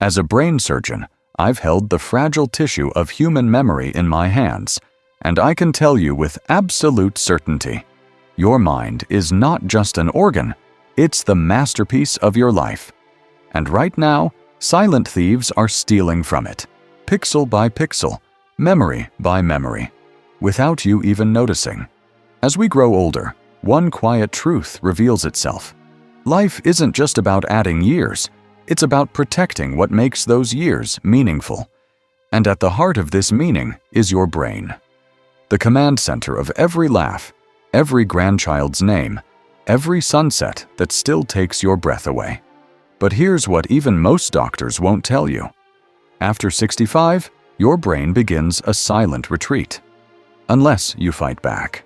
As a brain surgeon, I've held the fragile tissue of human memory in my hands, and I can tell you with absolute certainty, your mind is not just an organ, it's the masterpiece of your life. And right now, silent thieves are stealing from it, pixel by pixel, memory by memory, without you even noticing. As we grow older, one quiet truth reveals itself. Life isn't just about adding years, it's about protecting what makes those years meaningful. And at the heart of this meaning is your brain. The command center of every laugh, every grandchild's name, every sunset that still takes your breath away. But here's what even most doctors won't tell you. After 65, your brain begins a silent retreat. Unless you fight back.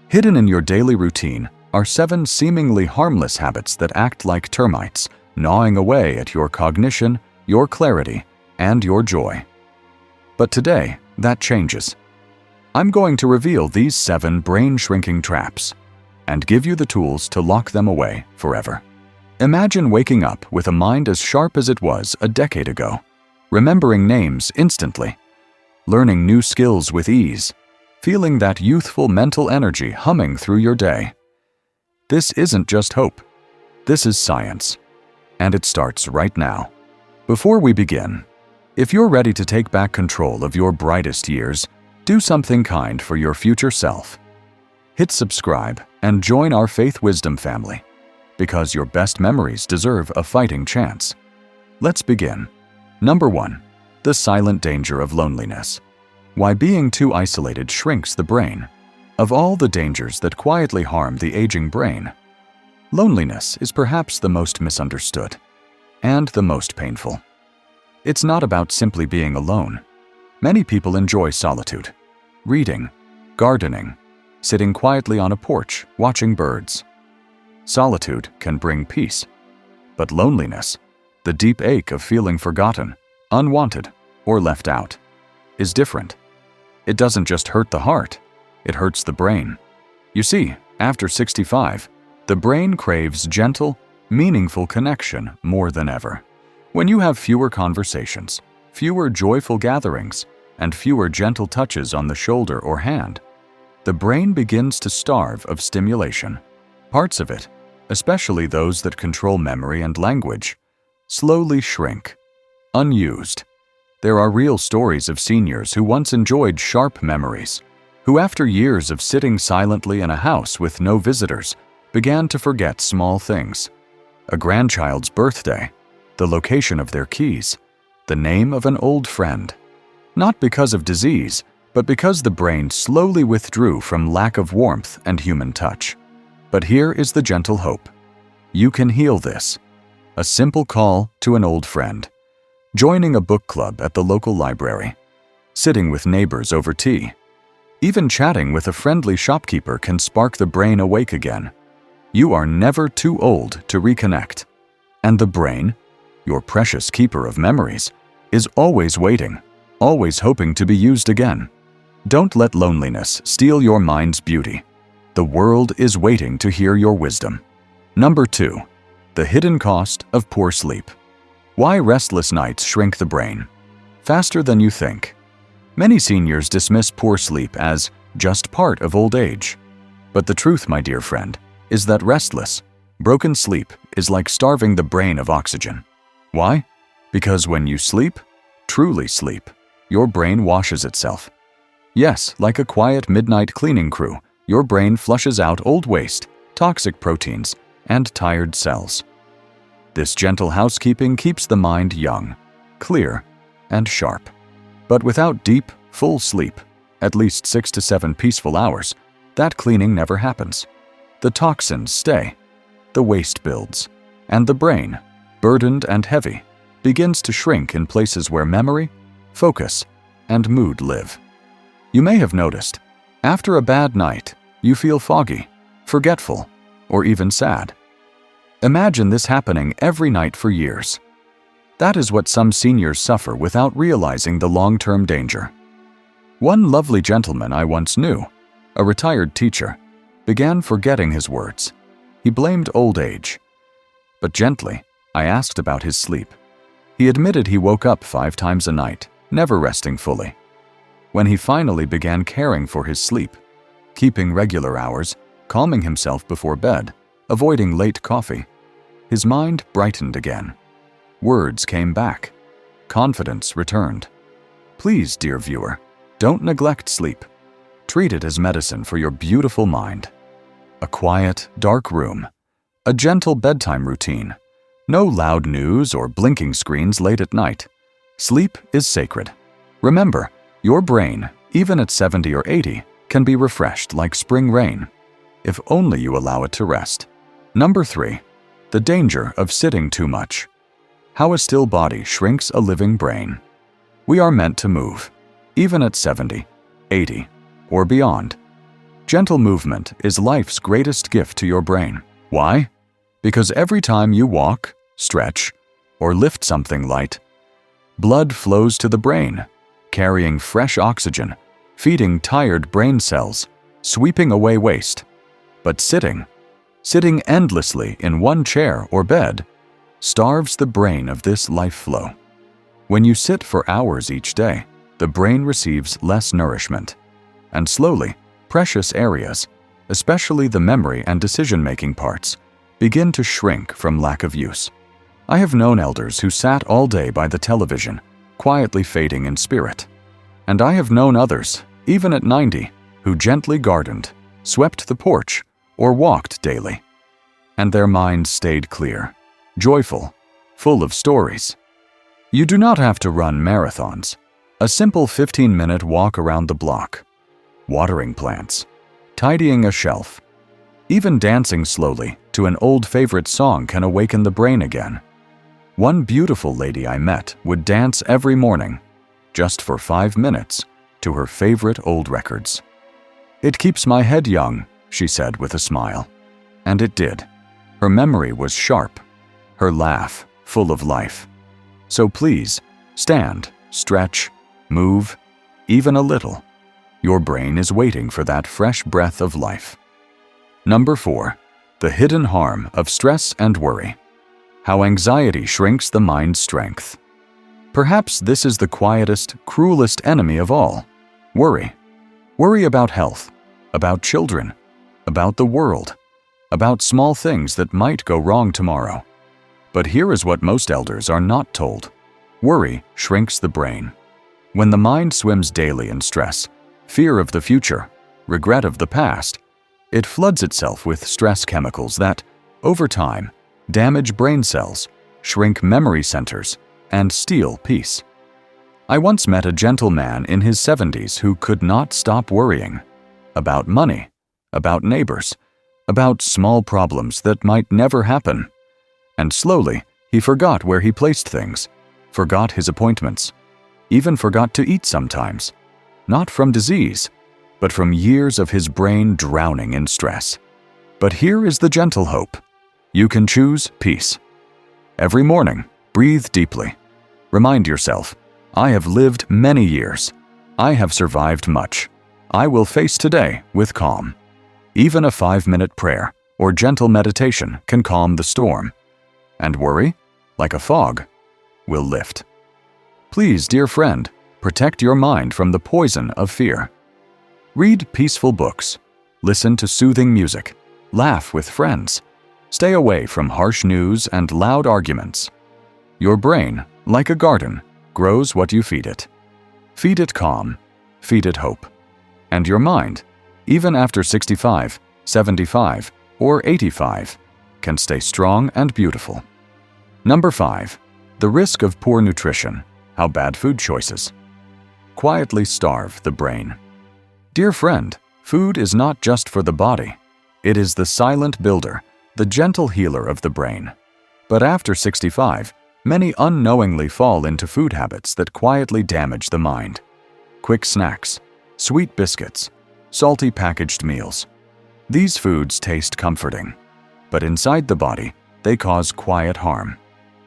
Hidden in your daily routine are 7 seemingly harmless habits that act like termites, gnawing away at your cognition, your clarity, and your joy. But today, that changes. I'm going to reveal these 7 brain-shrinking traps and give you the tools to lock them away forever. Imagine waking up with a mind as sharp as it was a decade ago, remembering names instantly, learning new skills with ease, feeling that youthful mental energy humming through your day. This isn't just hope. This is science. And it starts right now. Before we begin, if you're ready to take back control of your brightest years, do something kind for your future self. Hit subscribe and join our Faith Wisdom family, because your best memories deserve a fighting chance. Let's begin. Number 1. The silent danger of loneliness. Why being too isolated shrinks the brain. Of all the dangers that quietly harm the aging brain, loneliness is perhaps the most misunderstood and the most painful. It's not about simply being alone. Many people enjoy solitude, reading, gardening, sitting quietly on a porch, watching birds. Solitude can bring peace, but loneliness, the deep ache of feeling forgotten, unwanted, or left out, is different. It doesn't just hurt the heart, it hurts the brain. You see, after 65, the brain craves gentle, meaningful connection more than ever. When you have fewer conversations, fewer joyful gatherings, and fewer gentle touches on the shoulder or hand, the brain begins to starve of stimulation. Parts of it, especially those that control memory and language, slowly shrink, unused. There are real stories of seniors who once enjoyed sharp memories, who after years of sitting silently in a house with no visitors, began to forget small things. A grandchild's birthday, the location of their keys, the name of an old friend. Not because of disease, but because the brain slowly withdrew from lack of warmth and human touch. But here is the gentle hope. You can heal this. A simple call to an old friend, joining a book club at the local library, sitting with neighbors over tea. Even chatting with a friendly shopkeeper can spark the brain awake again. You are never too old to reconnect. And the brain, your precious keeper of memories, is always waiting, always hoping to be used again. Don't let loneliness steal your mind's beauty. The world is waiting to hear your wisdom. Number 2. The hidden cost of poor sleep. Why restless nights shrink the brain. Faster than you think. Many seniors dismiss poor sleep as just part of old age. But the truth, my dear friend, is that restless, broken sleep is like starving the brain of oxygen. Why? Because when you sleep, truly sleep, your brain washes itself. Yes, like a quiet midnight cleaning crew, your brain flushes out old waste, toxic proteins, and tired cells. This gentle housekeeping keeps the mind young, clear, and sharp. But without deep, full sleep, at least 6 to 7 peaceful hours, that cleaning never happens. The toxins stay, the waste builds, and the brain, burdened and heavy, begins to shrink in places where memory, focus, and mood live. You may have noticed, after a bad night, you feel foggy, forgetful, or even sad. Imagine this happening every night for years. That is what some seniors suffer without realizing the long-term danger. One lovely gentleman I once knew, a retired teacher, began forgetting his words. He blamed old age. But gently, I asked about his sleep. He admitted he woke up 5 times a night, never resting fully. When he finally began caring for his sleep, keeping regular hours, calming himself before bed, avoiding late coffee, his mind brightened again. Words came back. Confidence returned. Please, dear viewer, don't neglect sleep. Treat it as medicine for your beautiful mind. A quiet, dark room, a gentle bedtime routine, no loud news or blinking screens late at night. Sleep is sacred. Remember, your brain, even at 70 or 80, can be refreshed like spring rain, if only you allow it to rest. Number 3. The danger of sitting too much. How a still body shrinks a living brain. We are meant to move, even at 70, 80, or beyond. Gentle movement is life's greatest gift to your brain. Why? Because every time you walk, stretch, or lift something light, blood flows to the brain, carrying fresh oxygen, feeding tired brain cells, sweeping away waste. But sitting endlessly in one chair or bed, starves the brain of this life flow. When you sit for hours each day, the brain receives less nourishment, and slowly, precious areas, especially the memory and decision-making parts, begin to shrink from lack of use. I have known elders who sat all day by the television, quietly fading in spirit. And I have known others, even at 90, who gently gardened, swept the porch, or walked daily. And their minds stayed clear, joyful, full of stories. You do not have to run marathons. A simple 15-minute walk around the block, watering plants, tidying a shelf, even dancing slowly to an old favorite song can awaken the brain again. One beautiful lady I met would dance every morning, just for 5 minutes, to her favorite old records. "It keeps my head young," she said with a smile. And it did. Her memory was sharp, her laugh full of life. So please, stand, stretch, move, even a little. Your brain is waiting for that fresh breath of life. Number 4. The hidden harm of stress and worry. How anxiety shrinks the mind's strength. Perhaps this is the quietest, cruelest enemy of all. Worry. Worry about health, about children, about the world, about small things that might go wrong tomorrow. But here is what most elders are not told. Worry shrinks the brain. When the mind swims daily in stress, fear of the future, regret of the past, it floods itself with stress chemicals that, over time, damage brain cells, shrink memory centers, and steal peace. I once met a gentleman in his 70s who could not stop worrying about money, about neighbors, about small problems that might never happen. And slowly, he forgot where he placed things, forgot his appointments, even forgot to eat sometimes, not from disease, but from years of his brain drowning in stress. But here is the gentle hope. You can choose peace. Every morning, breathe deeply. Remind yourself, I have lived many years. I have survived much. I will face today with calm. Even a 5-minute prayer or gentle meditation can calm the storm. And worry, like a fog, will lift. Please, dear friend, protect your mind from the poison of fear. Read peaceful books, listen to soothing music, laugh with friends, stay away from harsh news and loud arguments. Your brain, like a garden, grows what you feed it. Feed it calm, feed it hope. And your mind, even after 65, 75, or 85, can stay strong and beautiful. Number 5. The risk of poor nutrition. How bad food choices quietly starve the brain. Dear friend, food is not just for the body. It is the silent builder, the gentle healer of the brain. But after 65, many unknowingly fall into food habits that quietly damage the mind. Quick snacks, sweet biscuits, salty packaged meals. These foods taste comforting, but inside the body, they cause quiet harm.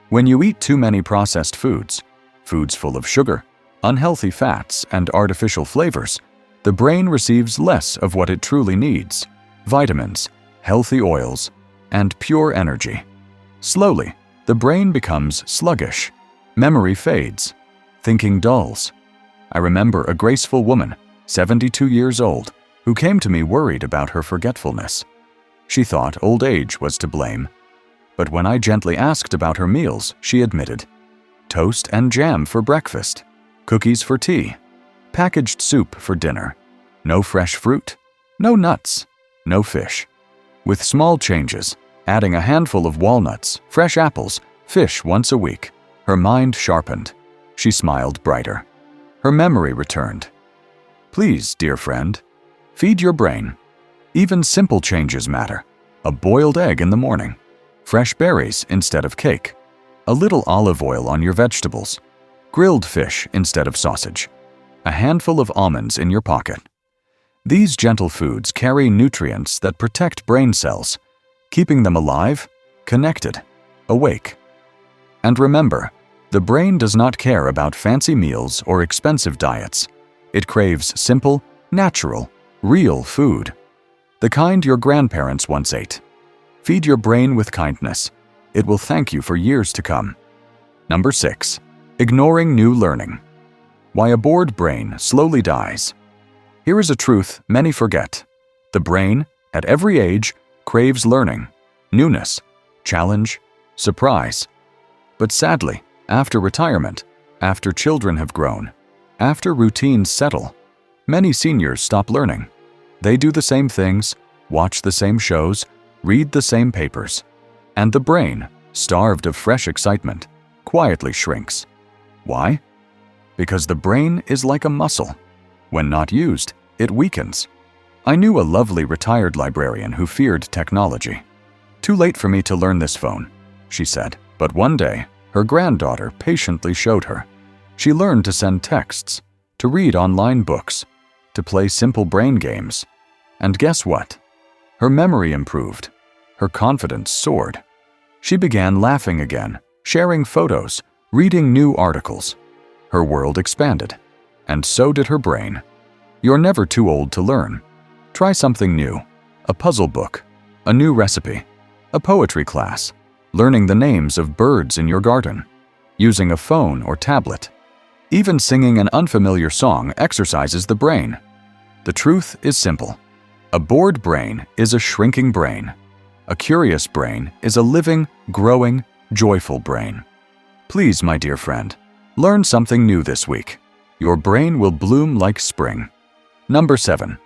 When you eat too many processed foods, foods full of sugar, unhealthy fats, and artificial flavors, the brain receives less of what it truly needs: vitamins, healthy oils, and pure energy. Slowly, the brain becomes sluggish, Memory fades. Thinking dulls. I remember a graceful woman, 72 years old, who came to me worried about her forgetfulness. She thought old age was to blame. But when I gently asked about her meals, she admitted, toast and jam for breakfast, cookies for tea, packaged soup for dinner, no fresh fruit, no nuts, no fish. With small changes, adding a handful of walnuts, fresh apples, fish once a week, her mind sharpened. She smiled brighter. Her memory returned. Please, dear friend, feed your brain. Even simple changes matter. A boiled egg in the morning, fresh berries instead of cake, a little olive oil on your vegetables, grilled fish instead of sausage, a handful of almonds in your pocket. These gentle foods carry nutrients that protect brain cells, keeping them alive, connected, awake. And remember, the brain does not care about fancy meals or expensive diets. It craves simple, natural, real food. The kind your grandparents once ate. Feed your brain with kindness. It will thank you for years to come. Number 6. Ignoring new learning. Why a bored brain slowly dies. Here is a truth many forget. The brain, at every age, craves learning, newness, challenge, surprise. But sadly, after retirement, after children have grown, after routines settle, many seniors stop learning. They do the same things, watch the same shows, read the same papers, and the brain, starved of fresh excitement, quietly shrinks. Why? Because the brain is like a muscle. When not used, it weakens. I knew a lovely retired librarian who feared technology. Too late for me to learn this phone, she said, but one day, her granddaughter patiently showed her. She learned to send texts, to read online books, to play simple brain games. And guess what? Her memory improved. Her confidence soared. She began laughing again, sharing photos, reading new articles. Her world expanded. And so did her brain. You're never too old to learn. Try something new. A puzzle book, a new recipe, a poetry class, learning the names of birds in your garden, using a phone or tablet. Even singing an unfamiliar song exercises the brain. The truth is simple. A bored brain is a shrinking brain. A curious brain is a living, growing, joyful brain. Please, my dear friend, learn something new this week. Your brain will bloom like spring. Number 7.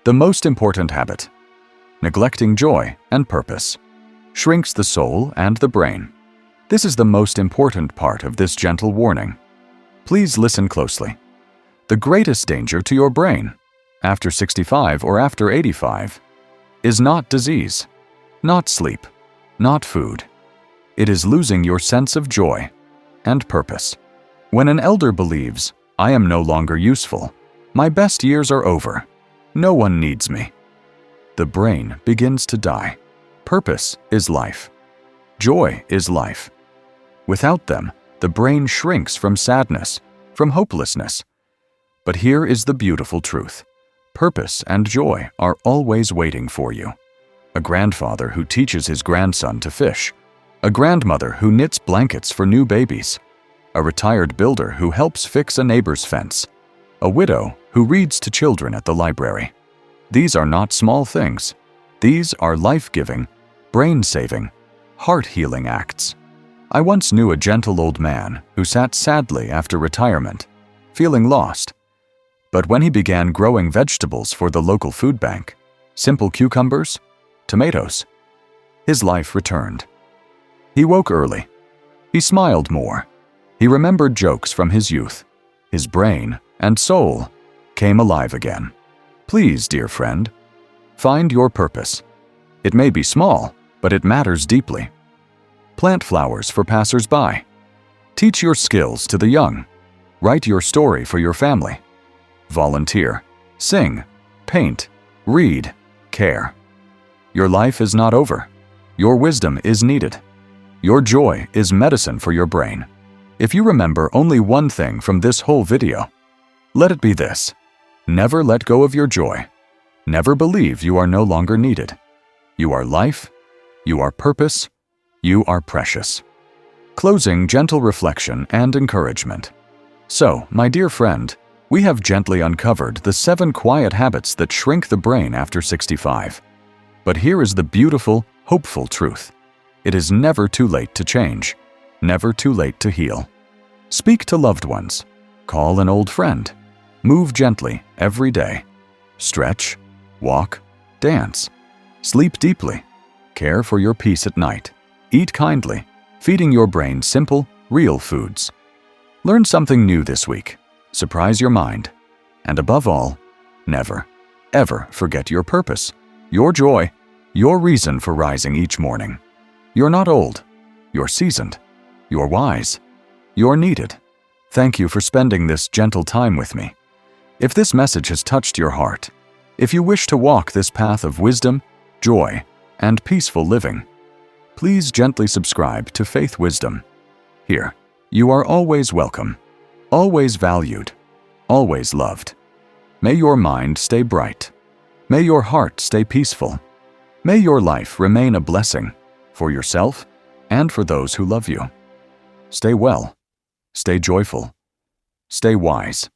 The most important habit. Neglecting joy and purpose. Shrinks the soul and the brain. This is the most important part of this gentle warning. Please listen closely. The greatest danger to your brain, after 65 or after 85, is not disease, not sleep, not food. It is losing your sense of joy and purpose. When an elder believes, I am no longer useful, my best years are over, no one needs me, the brain begins to die. Purpose is life. Joy is life. Without them, the brain shrinks from sadness, from hopelessness. But here is the beautiful truth. Purpose and joy are always waiting for you. A grandfather who teaches his grandson to fish. A grandmother who knits blankets for new babies. A retired builder who helps fix a neighbor's fence. A widow who reads to children at the library. These are not small things. These are life-giving, brain-saving, heart-healing acts. I once knew a gentle old man who sat sadly after retirement, feeling lost. But when he began growing vegetables for the local food bank, simple cucumbers, tomatoes, his life returned. He woke early. He smiled more. He remembered jokes from his youth. His brain and soul came alive again. Please, dear friend, find your purpose. It may be small, but it matters deeply. Plant flowers for passers-by. Teach your skills to the young. Write your story for your family. Volunteer. Sing. Paint. Read. Care. Your life is not over. Your wisdom is needed. Your joy is medicine for your brain. If you remember only one thing from this whole video, let it be this. Never let go of your joy. Never believe you are no longer needed. You are life. You are purpose. You are precious. Closing gentle reflection and encouragement. So, my dear friend, we have gently uncovered the 7 quiet habits that shrink the brain after 65. But here is the beautiful, hopeful truth. It is never too late to change, never too late to heal. Speak to loved ones. Call an old friend. Move gently every day. Stretch, walk, dance. Sleep deeply. Care for your peace at night. Eat kindly, feeding your brain simple, real foods. Learn something new this week. Surprise your mind. And above all, never, ever forget your purpose, your joy, your reason for rising each morning. You're not old. You're seasoned. You're wise. You're needed. Thank you for spending this gentle time with me. If this message has touched your heart, if you wish to walk this path of wisdom, joy, and peaceful living, please gently subscribe to Faith Wisdom. Here, you are always welcome, always valued, always loved. May your mind stay bright. May your heart stay peaceful. May your life remain a blessing for yourself and for those who love you. Stay well, stay joyful, stay wise.